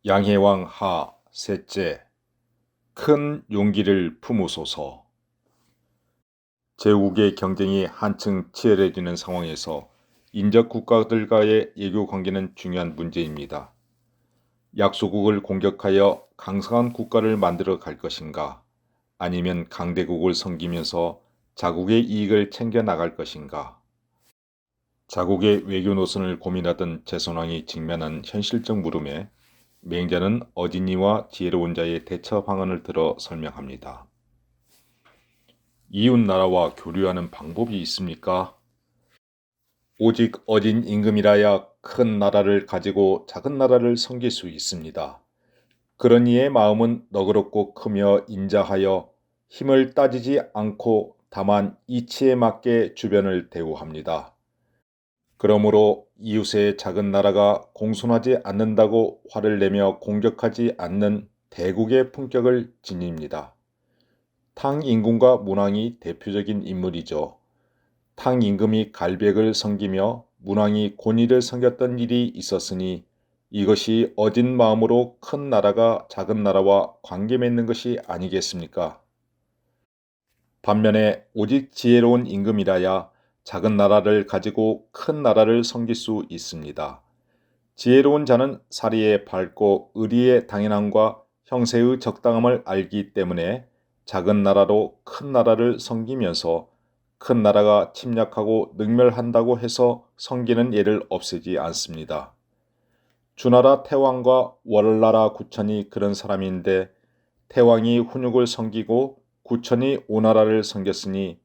양해왕 하 셋째, 큰 용기를 품으소서. 제국의 경쟁이 한층 치열해지는 상황에서 인접 국가들과의 외교 관계는 중요한 문제입니다. 약소국을 공격하여 강성한 국가를 만들어 갈 것인가, 아니면 강대국을 섬기면서 자국의 이익을 챙겨 나갈 것인가. 자국의 외교 노선을 고민하던 제선왕이 직면한 현실적 물음에 맹자는 어진이와 지혜로운 자의 대처 방안을 들어 설명합니다. 이웃 나라와 교류하는 방법이 있습니까? 오직 어진 임금이라야 큰 나라를 가지고 작은 나라를 섬길 수 있습니다. 그런 이의 마음은 너그럽고 크며 인자하여 힘을 따지지 않고 다만 이치에 맞게 주변을 대우합니다. 그러므로 이웃의 작은 나라가 공손하지 않는다고 화를 내며 공격하지 않는 대국의 품격을 지닙니다. 탕 임금과 문왕이 대표적인 인물이죠. 탕 임금이 갈백을 섬기며 문왕이 곤이를 섬겼던 일이 있었으니 이것이 어진 마음으로 큰 나라가 작은 나라와 관계 맺는 것이 아니겠습니까? 반면에 오직 지혜로운 임금이라야 작은 나라를 가지고 큰 나라를 섬길 수 있습니다. 지혜로운 자는 사리의 밝고 의리의 당연함과 형세의 적당함을 알기 때문에 작은 나라로 큰 나라를 섬기면서 큰 나라가 침략하고 능멸한다고 해서 섬기는 예를 없애지 않습니다. 주나라 태왕과 월나라 구천이 그런 사람인데 태왕이 훈육을 섬기고 구천이 오나라를 섬겼으니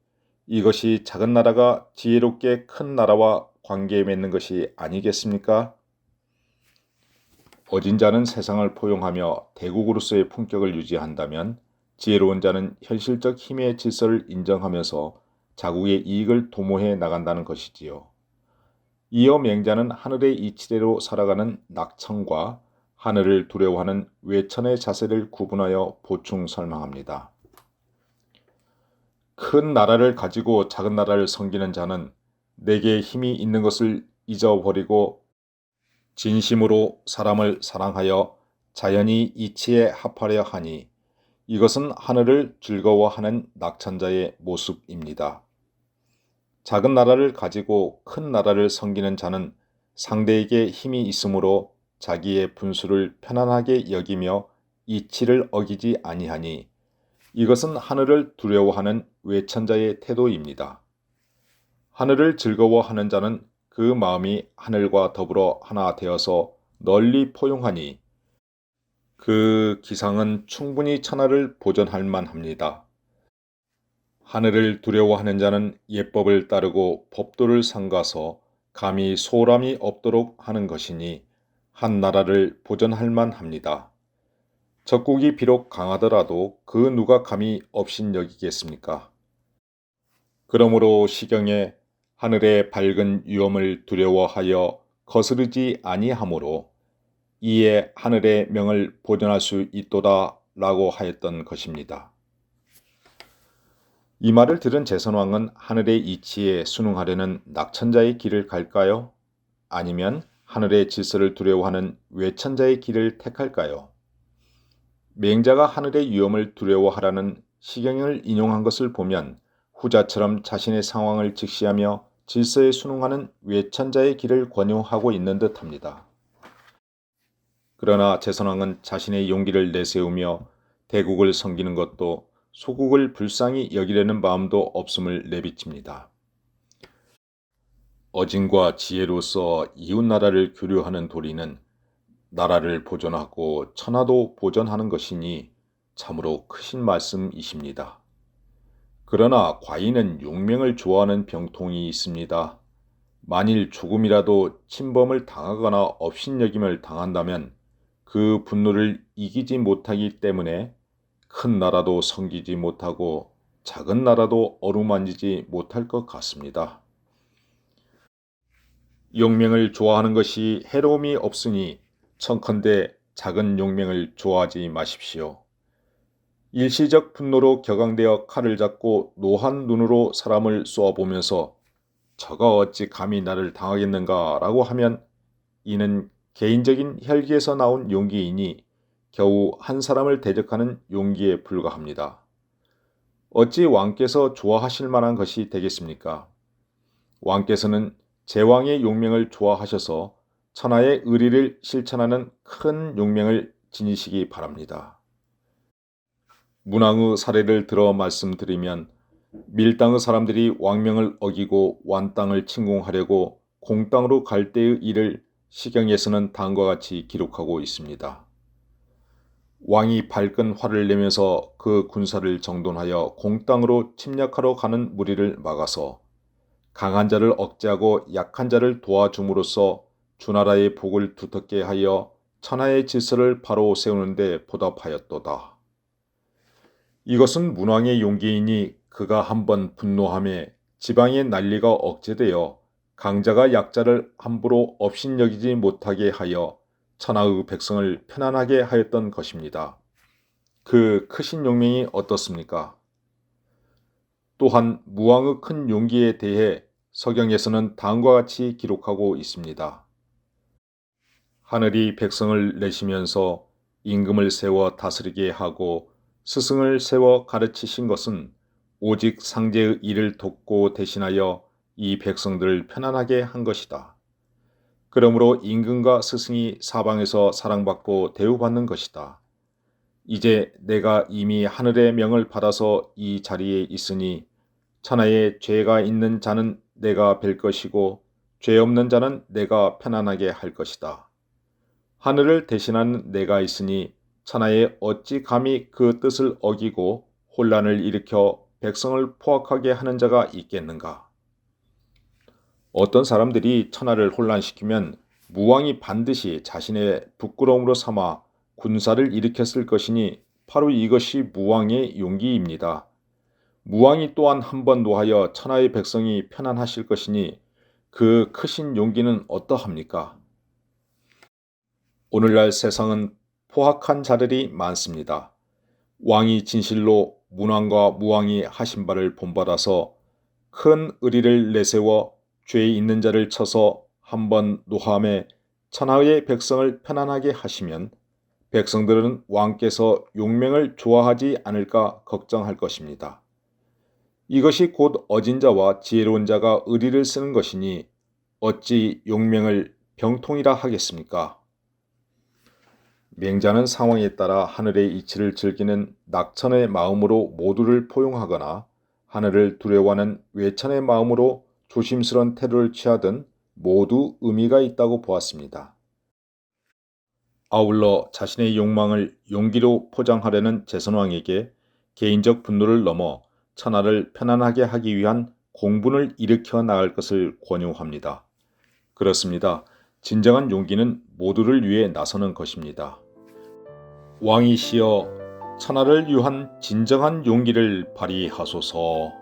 이것이 작은 나라가 지혜롭게 큰 나라와 관계 맺는 것이 아니겠습니까? 어진 자는 세상을 포용하며 대국으로서의 품격을 유지한다면 지혜로운 자는 현실적 힘의 질서를 인정하면서 자국의 이익을 도모해 나간다는 것이지요. 이어 맹자는 하늘의 이치대로 살아가는 낙천과 하늘을 두려워하는 외천의 자세를 구분하여 보충 설명합니다. 큰 나라를 가지고 작은 나라를 섬기는 자는 내게 힘이 있는 것을 잊어버리고 진심으로 사람을 사랑하여 자연히 이치에 합하려 하니 이것은 하늘을 즐거워하는 낙천자의 모습입니다. 작은 나라를 가지고 큰 나라를 섬기는 자는 상대에게 힘이 있으므로 자기의 분수를 편안하게 여기며 이치를 어기지 아니하니 이것은 하늘을 두려워하는 외천자의 태도입니다. 하늘을 즐거워하는 자는 그 마음이 하늘과 더불어 하나 되어서 널리 포용하니 그 기상은 충분히 천하를 보존할 만합니다. 하늘을 두려워하는 자는 예법을 따르고 법도를 삼가서 감히 소홀함이 없도록 하는 것이니 한 나라를 보존할 만합니다. 적국이 비록 강하더라도 그 누가 감히 업신여기겠습니까? 그러므로 시경에 하늘의 밝은 위엄을 두려워하여 거스르지 아니하므로 이에 하늘의 명을 보존할 수 있도다 라고 하였던 것입니다. 이 말을 들은 제선왕은 하늘의 이치에 순응하려는 낙천자의 길을 갈까요? 아니면 하늘의 질서를 두려워하는 외천자의 길을 택할까요? 맹자가 하늘의 위엄을 두려워하라는 시경을 인용한 것을 보면 후자처럼 자신의 상황을 직시하며 질서에 순응하는 외천자의 길을 권유하고 있는 듯합니다. 그러나 제선왕은 자신의 용기를 내세우며 대국을 섬기는 것도 소국을 불쌍히 여기려는 마음도 없음을 내비칩니다. 어진과 지혜로서 이웃나라를 교류하는 도리는 나라를 보존하고 천하도 보존하는 것이니 참으로 크신 말씀이십니다. 그러나 과인은 용맹을 좋아하는 병통이 있습니다. 만일 조금이라도 침범을 당하거나 업신여김을 당한다면 그 분노를 이기지 못하기 때문에 큰 나라도 섬기지 못하고 작은 나라도 어루만지지 못할 것 같습니다. 용맹을 좋아하는 것이 해로움이 없으니 청컨대 작은 용맹을 좋아하지 마십시오. 일시적 분노로 격앙되어 칼을 잡고 노한 눈으로 사람을 쏘아보면서 저가 어찌 감히 나를 당하겠는가 라고 하면 이는 개인적인 혈기에서 나온 용기이니 겨우 한 사람을 대적하는 용기에 불과합니다. 어찌 왕께서 좋아하실 만한 것이 되겠습니까? 왕께서는 제왕의 용맹을 좋아하셔서 천하의 의리를 실천하는 큰 용맹을 지니시기 바랍니다. 문왕의 사례를 들어 말씀드리면 밀당의 사람들이 왕명을 어기고 완땅을 침공하려고 공땅으로 갈 때의 일을 시경에서는 다음과 같이 기록하고 있습니다. 왕이 발끈 화를 내면서 그 군사를 정돈하여 공땅으로 침략하러 가는 무리를 막아서 강한 자를 억제하고 약한 자를 도와줌으로써 주나라의 복을 두텁게 하여 천하의 질서를 바로 세우는 데 보답하였도다. 이것은 문왕의 용기이니 그가 한번 분노함에 지방의 난리가 억제되어 강자가 약자를 함부로 업신여기지 못하게 하여 천하의 백성을 편안하게 하였던 것입니다. 그 크신 용맹이 어떻습니까? 또한 무왕의 큰 용기에 대해 서경에서는 다음과 같이 기록하고 있습니다. 하늘이 백성을 내시면서 임금을 세워 다스리게 하고 스승을 세워 가르치신 것은 오직 상제의 일을 돕고 대신하여 이 백성들을 편안하게 한 것이다. 그러므로 임금과 스승이 사방에서 사랑받고 대우받는 것이다. 이제 내가 이미 하늘의 명을 받아서 이 자리에 있으니 천하에 죄가 있는 자는 내가 뵐 것이고 죄 없는 자는 내가 편안하게 할 것이다. 하늘을 대신하는 내가 있으니 천하에 어찌 감히 그 뜻을 어기고 혼란을 일으켜 백성을 포악하게 하는 자가 있겠는가? 어떤 사람들이 천하를 혼란시키면 무왕이 반드시 자신의 부끄러움으로 삼아 군사를 일으켰을 것이니 바로 이것이 무왕의 용기입니다. 무왕이 또한 한 번 노하여 천하의 백성이 편안하실 것이니 그 크신 용기는 어떠합니까? 오늘날 세상은 포악한 자들이 많습니다. 왕이 진실로 문왕과 무왕이 하신 바를 본받아서 큰 의리를 내세워 죄 있는 자를 쳐서 한번 노함에 천하의 백성을 편안하게 하시면 백성들은 왕께서 용맹을 좋아하지 않을까 걱정할 것입니다. 이것이 곧 어진 자와 지혜로운 자가 의리를 쓰는 것이니 어찌 용맹을 병통이라 하겠습니까? 맹자는 상황에 따라 하늘의 이치를 즐기는 낙천의 마음으로 모두를 포용하거나 하늘을 두려워하는 외천의 마음으로 조심스런 태도를 취하든 모두 의미가 있다고 보았습니다. 아울러 자신의 욕망을 용기로 포장하려는 제선왕에게 개인적 분노를 넘어 천하를 편안하게 하기 위한 공분을 일으켜 나갈 것을 권유합니다. 그렇습니다. 진정한 용기는 모두를 위해 나서는 것입니다. 왕이시여 천하를 위한 진정한 용기를 발휘하소서.